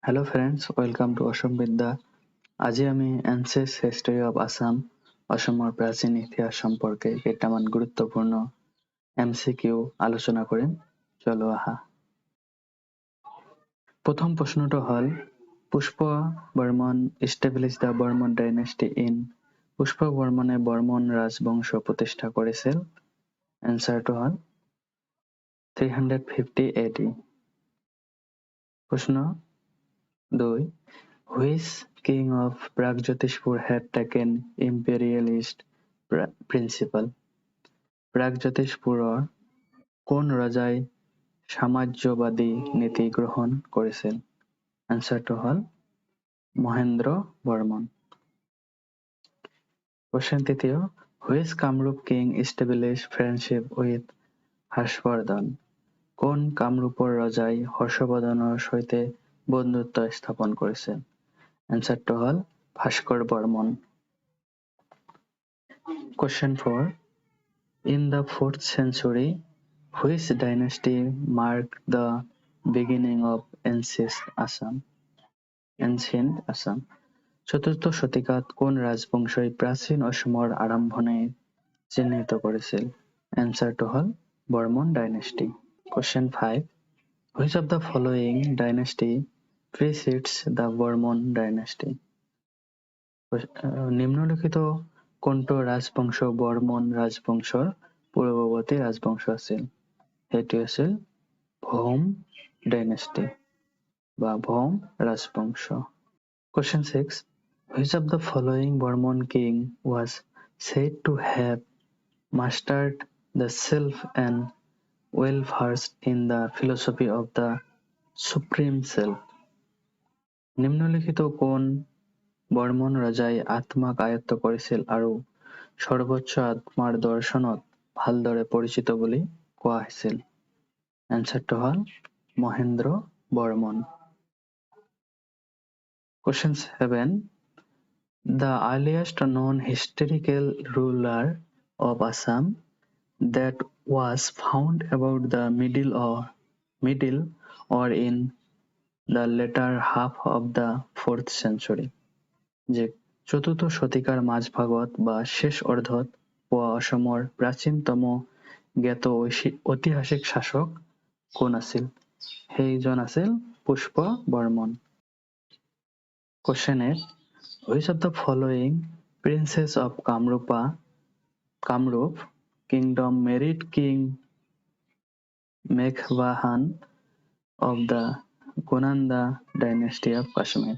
Hello friends, welcome to Assam Vidya. আজি আমি NCS হিস্ট্ৰি of Assam অসমৰ প্ৰাচীন ইতিহাস সম্পৰ্কে কেইটামান গুৰুত্বপূৰ্ণ এমসিকিউ আলোচনা কৰিম। চলো আহা। প্ৰথম প্ৰশ্নটো হ'ল পুষ্প Barman established the Barman dynasty in পুষ্প বৰ্মনে বৰ্মন ৰাজবংশ প্ৰতিষ্ঠা কৰিছিল। এনসাৰটো হ'ল 350 AD। প্ৰশ্ন 2. Which king of Pragjotishpur had taken imperialist principle? প্ৰাগজ্যোতিষপুৰৰ কোন ৰজাই সাম্ৰাজ্যবাদী নীতি গ্ৰহণ কৰিছিল? এনসাৰটো হ'ল Mahendra Barman. Question 3. Which Kamarupa king established friendship with Harshavardhana? কোন কামৰূপৰ ৰজাই হৰ্ষবৰ্ধনৰ সৈতে বন্ধুত্ব স্থাপন কৰিছিল? এনসাৰটো হ'ল Bhaskar Barman. Question 4. In the 4th century, which dynasty marked the beginning of ancient Assam? চতুৰ্থ শতিকাত কোন ৰাজবংশই প্ৰাচীন অসমৰ আৰম্ভণি চিহ্নিত কৰিছিল? এনসাৰটো হ'ল Barman dynasty. Question 5. Which of the following dynasty precedes the Bormon dynasty? নিম্নলিখিত কোনটো ৰাজবংশ বৰ্মন ৰাজবংশৰ পূৰ্বৱৰ্তী ৰাজবংশ আছিল? সেইটো আছিল ভৌম ডাইনেষ্টি বা ভৌম ৰাজবংশ। Question 6. Which of the following Bormon king was said to have mastered the self and well versed in the philosophy of the supreme self? নিম্নলিখিত কোন বৰ্মন ৰজাই আত্মাক আয়ত্ত কৰিছিল আৰু সৰ্বোচ্চ আত্মাৰ দৰ্শনত ভালদৰে পৰিচিত বুলি কোৱা হৈছিল? এনসাৰটো হ'ল Mahendra Barman. Question 7. The earliest known historical ruler of Assam that was found about the middle or in the latter half of the 4th century. যে চতুৰ্থ শতিকাৰ মাজভাগত বা শেষ অৰ্ধত পোৱা অসমৰ প্ৰাচীনতম জ্ঞাত ঐতিহাসিক শাসক কোন আছিল? সেইজন আছিল পুষ্প Barman. Question 8. Which of the following princes of Kamrup kingdom married King Meghwahan of the Gonanda dynasty of Kashmir?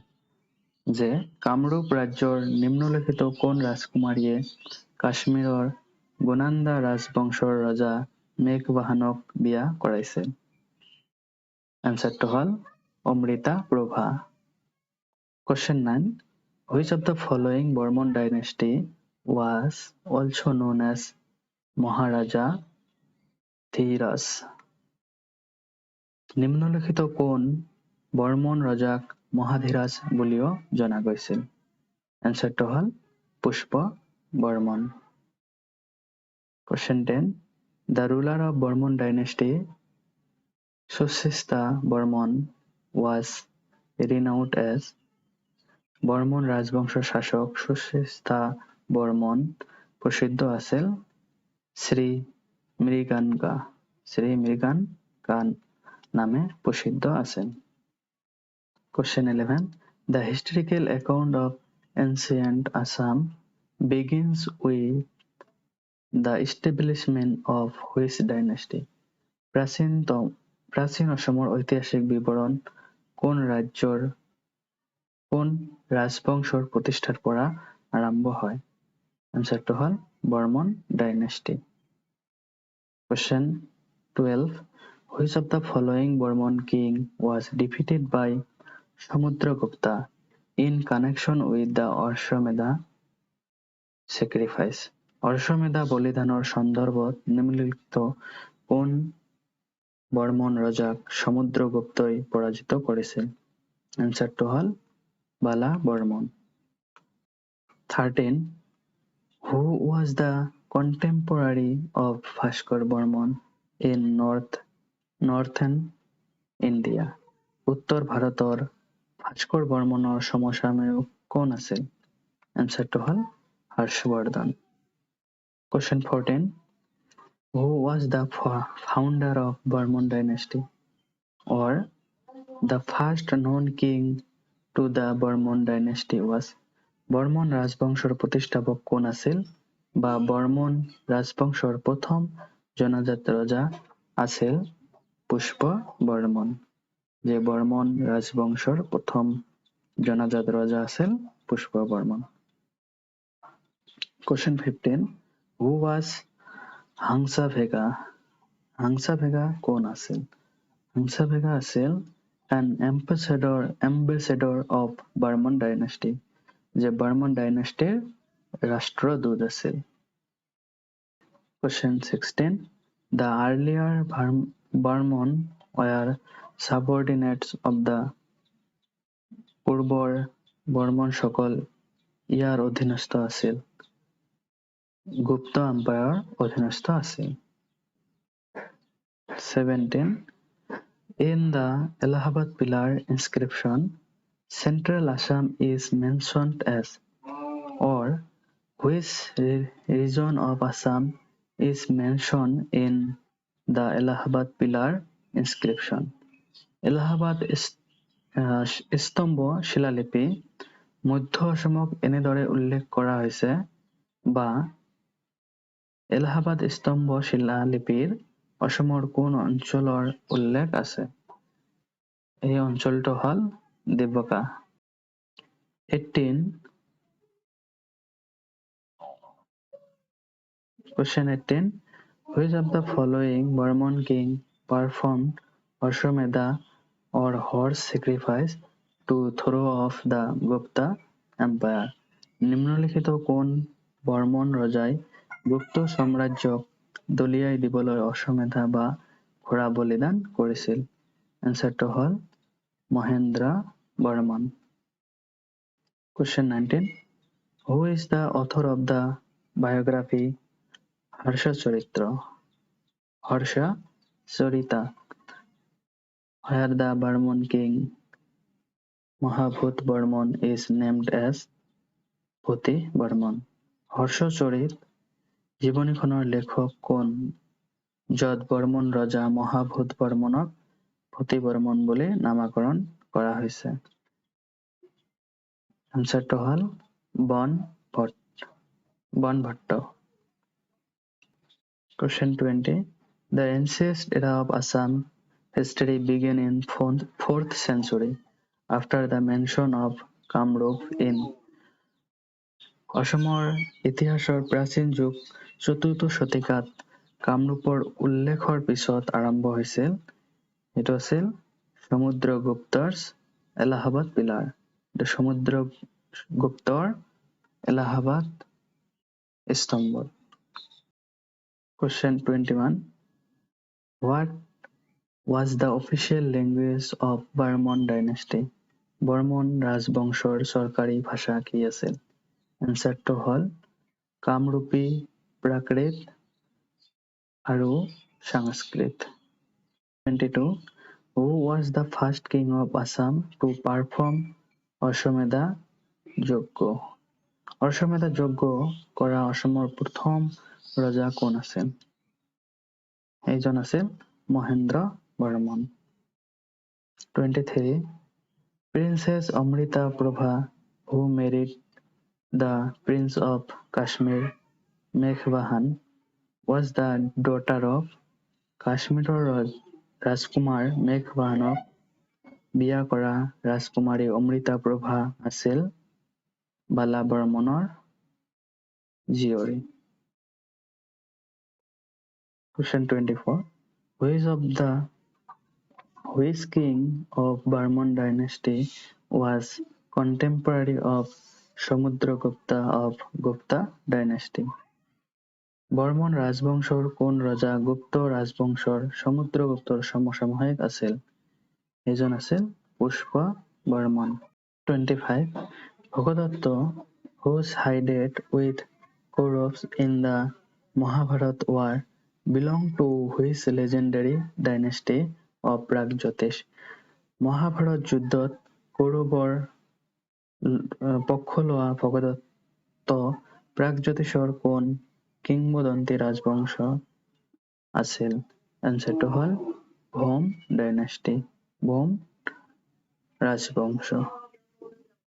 যে কামৰূপ ৰাজ্যৰ নিম্নলিখিত কোন ৰাজকুমাৰীয়ে কাশ্মীৰৰ গোনান্দা ৰাজবংশৰ ৰজা মেঘবাহানক বিয়া কৰাইছিল? এনসাৰটো হ'ল Amrita Prabha. Question 9. Which of the following Bormon dynasty was also known as Maharaja Dhiraj? নিম্নলিখিত কোন বৰ্মন ৰজাক মহাধীৰাজ বুলিও জনা গৈছিল? এনসাৰটো হ'ল পুষ্প Barman. Question 10. The ruler of Bormon dynasty, Sushista Bormon, was renowned as Barman ৰাজবংশৰ শাসক সুশিষ্টা বৰ্মন প্ৰসিদ্ধ আছিল শ্ৰী মৃগানকা নামে প্ৰসিদ্ধ আছিল। Question 11. The historical account of ancient Assam begins with the establishment of which dynasty? প্ৰাচীন অসমৰ ঐতিহাসিক বিৱৰণ কোন ৰাজবংশৰ প্ৰতিষ্ঠাৰ পৰা আৰম্ভ হয়? এনসাৰটো হ'ল Barman dynasty. Question 12. Which of the following Bormon king was defeated by Samudragupta in connection with the Ashwamedha sacrifice? অশ্বমেধা বলিদানৰ সন্দৰ্ভত নিম্নলিখিত কোন বৰ্মন ৰজাক সমুদ্ৰগুপ্তই পৰাজিত কৰিছিল? এনসাৰটো হ'ল বালা Barman. 13. Who was the contemporary of Bhaskar Bormon in northern India? উত্তৰ ভাৰতৰ ভাস্কৰ বৰ্মনৰ সমসাময়িক কোন আছিল? এনচাৰটো হ'ল Harshvardhan. Question 14. Who was the founder of Burman dynasty? Or the first known king to the Burman dynasty was? Barman ৰাজবংশৰ প্ৰতিষ্ঠাপক কোন আছিল? বা বৰ্মন ৰাজবংশৰ প্ৰথম জনাজাত ৰজা আছিল পুষ্প বৰ্মন। যে বৰ্মন ৰাজবংশৰ প্ৰথম জনাজাত ৰজা আছিল পুষ্প বৰ্মন। Question 15. Who was হাংসা-ভেগা? হাংসা-ভেগা কোন আছিল? হাংসা-ভেগা আছিল an ambassador of Burman dynasty, যে বৰ্মন ডাইনেষ্টিৰ ৰাষ্ট্ৰদূত আছিল। Question 16. The earlier Burman were subordinates of the পূৰ্বৰ বৰ্মন সকল ইয়াৰ অধীনস্থ আছিল। গুপ্ত এম্পায়াৰৰ অধীনস্থ আছিল। 17. In the Allahabad pillar inscription, Central Assam is mentioned as, or which region of Assam is mentioned in the Allahabad pillar inscription? Allahabad স্তম্ভ শিলালিপি মধ্য অসমক এনেদৰে উল্লেখ কৰা হৈছে বা এলাহাবাদ স্তম্ভ শিলালিপিৰ অসমৰ কোন অঞ্চলৰ উল্লেখ আছে? এই অঞ্চলটো হ'ল দেৱকা। 18. Question 18. Which of the following Burman king performed Ashwamedha or horse sacrifice to throw off the Gupta empire? নিম্নলিখিত কোন বৰ্মন ৰজাই গুপ্ত সাম্ৰাজ্যক দলিয়াই দিবলৈ অশ্বমেধা বা ঘোঁৰা বলিদান কৰিছিল? এনচাৰটো হ'ল Mahendra Barman. Question 19. Who is the author of the biography হৰ্ষচৰিত্ৰ? হৰ্ষচৰিতা, where the Burman king Mahabhut Burman is named as ভূতি Barman. Harshacharita জীৱনীখনৰ লেখক কোন য'ত বৰ্মন ৰজা মহাভূত বৰ্মনক ভূতি বৰ্মন বুলি নামাকৰণ কৰা হৈছে? আনচাৰটো হ'ল বনভট্ট। Question 20. The ancient era of Assam history began in 4th century after the mention of Kamrup in. অসমৰ ইতিহাসৰ প্ৰাচীন যুগ 4th শতিকাত কামৰূপৰ উল্লেখৰ পিছত আৰম্ভ হৈছিল। এইটো আছিল সমুদ্ৰগুপ্তৰ এলাহাবাদ পিলাৰ। সমুদ্ৰগুপ্তৰ এলাহাবাদ স্তম্ভ। Question 21. What was the official language of Burman dynasty? Barman ৰাজবংশৰ চৰকাৰী ভাষা কি আছিল? এনচাৰটো হ'ল কামৰূপী, প্ৰাকৃত আৰু সংস্কৃত। 22. Who was the first king of Assam to perform অশ্বমেধা যজ্ঞ? অশ্বমেধা যজ্ঞ কৰা অসমৰ প্ৰথম ৰজা কোন আছিল? এইজন আছিল Mahendra Barman. 23. Princess Amrita Prabha, who married the Prince of Kashmir, Meghwahan, was the daughter of কাশ্মীৰৰ ৰাজকুমাৰ মেঘৱাহানক বিয়া কৰা ৰাজকুমাৰী অমৃতা প্ৰভা আছিল বালা বৰ্মনৰ জীয়ৰী। Question 24. Which king of Burman dynasty was contemporary of Samudragupta of Gupta dynasty? Barman ৰাজবংশৰ কোন ৰজা গুপ্ত ৰাজবংশৰ সমুদ্ৰগুপ্তৰ সমসাময়িক আছিল? এইজন আছিল পুষ্প Barman. 25. Bhagadatta, who sided with Kauravas in the Mahabharata war, belonged to which legendary dynasty of Pragjyotish? Mahabharata যুদ্ধত কৌৰৱৰ পক্ষ লোৱা ভগদত্ত প্ৰাগজ্যোতিষৰ কোন কিংবদন্তি ৰাজবংশ আছিল? এনচাৰটো হ'ল ভৌম ডাইনেষ্টি, ভৌম ৰাজবংশ।